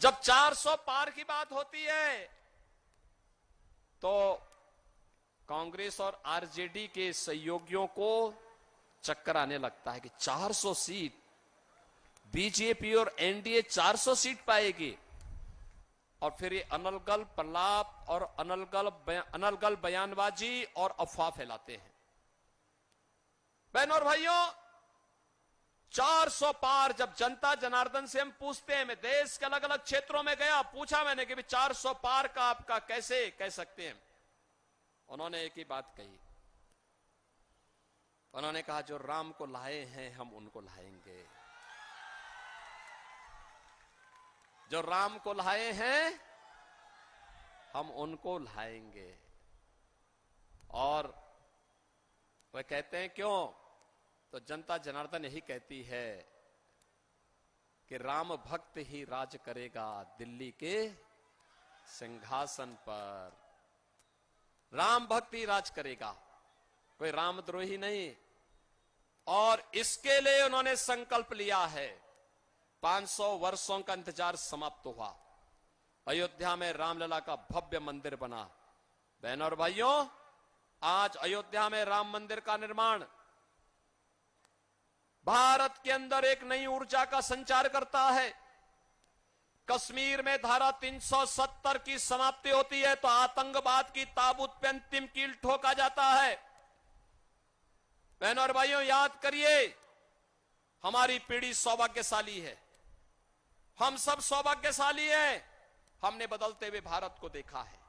जब 400 पार की बात होती है तो कांग्रेस और आरजेडी के सहयोगियों को चक्कर आने लगता है कि 400 सीट बीजेपी और एनडीए 400 सीट पाएगी। और फिर ये अनलगल प्रलाप और अनलगल बयानबाजी और अफवाह फैलाते हैं। बहनों और भाइयों, 400 पार जब जनता जनार्दन से हम पूछते हैं, मैं देश के अलग अलग क्षेत्रों में गया, पूछा मैंने कि 400 पार का आपका कैसे कह सकते हैं। उन्होंने एक ही बात कही, उन्होंने कहा जो राम को लाए हैं हम उनको लाएंगे, जो राम को लाए हैं हम उनको लाएंगे। और वह कहते हैं क्यों, तो जनता जनार्दन यही कहती है कि राम भक्त ही राज करेगा दिल्ली के सिंहासन पर। राम भक्त ही राज करेगा, कोई रामद्रोही नहीं। और इसके लिए उन्होंने संकल्प लिया है। 500 वर्षों का इंतजार समाप्त हुआ, अयोध्या में रामलला का भव्य मंदिर बना। बहनों और भाइयों, आज अयोध्या में राम मंदिर का निर्माण भारत के अंदर एक नई ऊर्जा का संचार करता है। कश्मीर में धारा 370 की समाप्ति होती है तो आतंकवाद की ताबूत पे अंतिम कील ठोका जाता है। बहनों और भाइयों, याद करिए, हमारी पीढ़ी सौभाग्यशाली है, हम सब सौभाग्यशाली हैं। हमने बदलते हुए भारत को देखा है।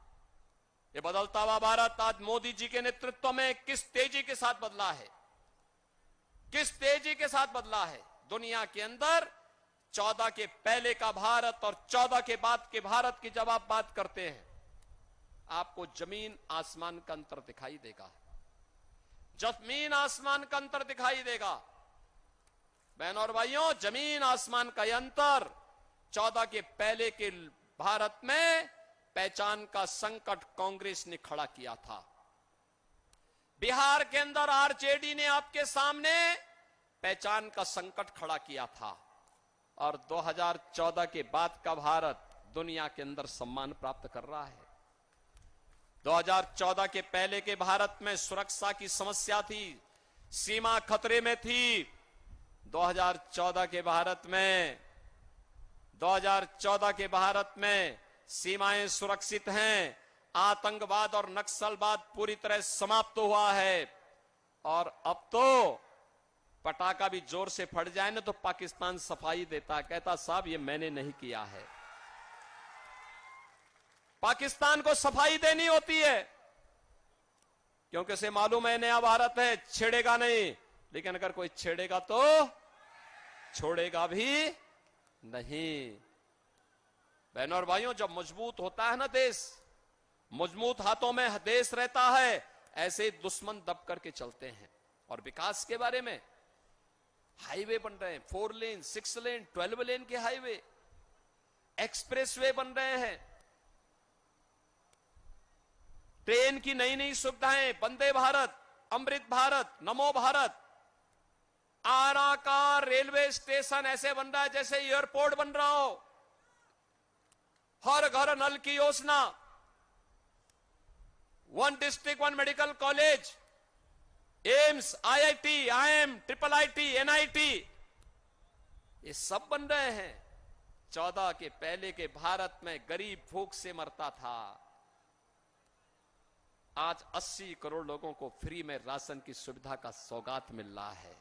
ये बदलता हुआ भारत आज मोदी जी के नेतृत्व में किस तेजी के साथ बदला है, किस तेजी के साथ बदला है। दुनिया के अंदर 14 के पहले का भारत और 14 के बाद के भारत की जब आप बात करते हैं, आपको जमीन आसमान का अंतर दिखाई देगा, जमीन आसमान का अंतर दिखाई देगा। बहनों और भाइयों, जमीन आसमान का अंतर 14 के पहले के भारत में पहचान का संकट कांग्रेस ने खड़ा किया था। बिहार के अंदर आरजेडी ने आपके सामने पहचान का संकट खड़ा किया था। और 2014 के बाद का भारत दुनिया के अंदर सम्मान प्राप्त कर रहा है। 2014 के पहले के भारत में सुरक्षा की समस्या थी, सीमा खतरे में थी। 2014 के भारत में सीमाएं सुरक्षित हैं, आतंकवाद और नक्सलवाद पूरी तरह समाप्त हुआ है। और अब तो पटाखा भी जोर से फट जाए ना तो पाकिस्तान सफाई देता, कहता साहब ये मैंने नहीं किया है। पाकिस्तान को सफाई देनी होती है क्योंकि उसे मालूम है नया भारत है, छेड़ेगा नहीं। लेकिन अगर कोई छेड़ेगा तो छोड़ेगा भी नहीं। बहनों और भाइयों, जब मजबूत होता है ना देश, मजबूत हाथों में देश रहता है, ऐसे ही दुश्मन दब करके चलते हैं। और विकास के बारे में, हाईवे बन रहे हैं, 4 लेन, 6 लेन, 12 लेन के हाईवे, एक्सप्रेसवे बन रहे हैं, ट्रेन की नई नई सुविधाएं, वंदे भारत, अमृत भारत, नमो भारत। आरा का रेलवे स्टेशन ऐसे बन रहा है जैसे एयरपोर्ट बन रहा हो। हर घर नल की योजना, 1 district 1 medical college, AIIMS, IIT, IIM, triple IT, NIT, ये सब बन रहे हैं। 14 के पहले के भारत में गरीब भूख से मरता था, आज 80 करोड़ लोगों को फ्री में राशन की सुविधा का सौगात मिल रहा है।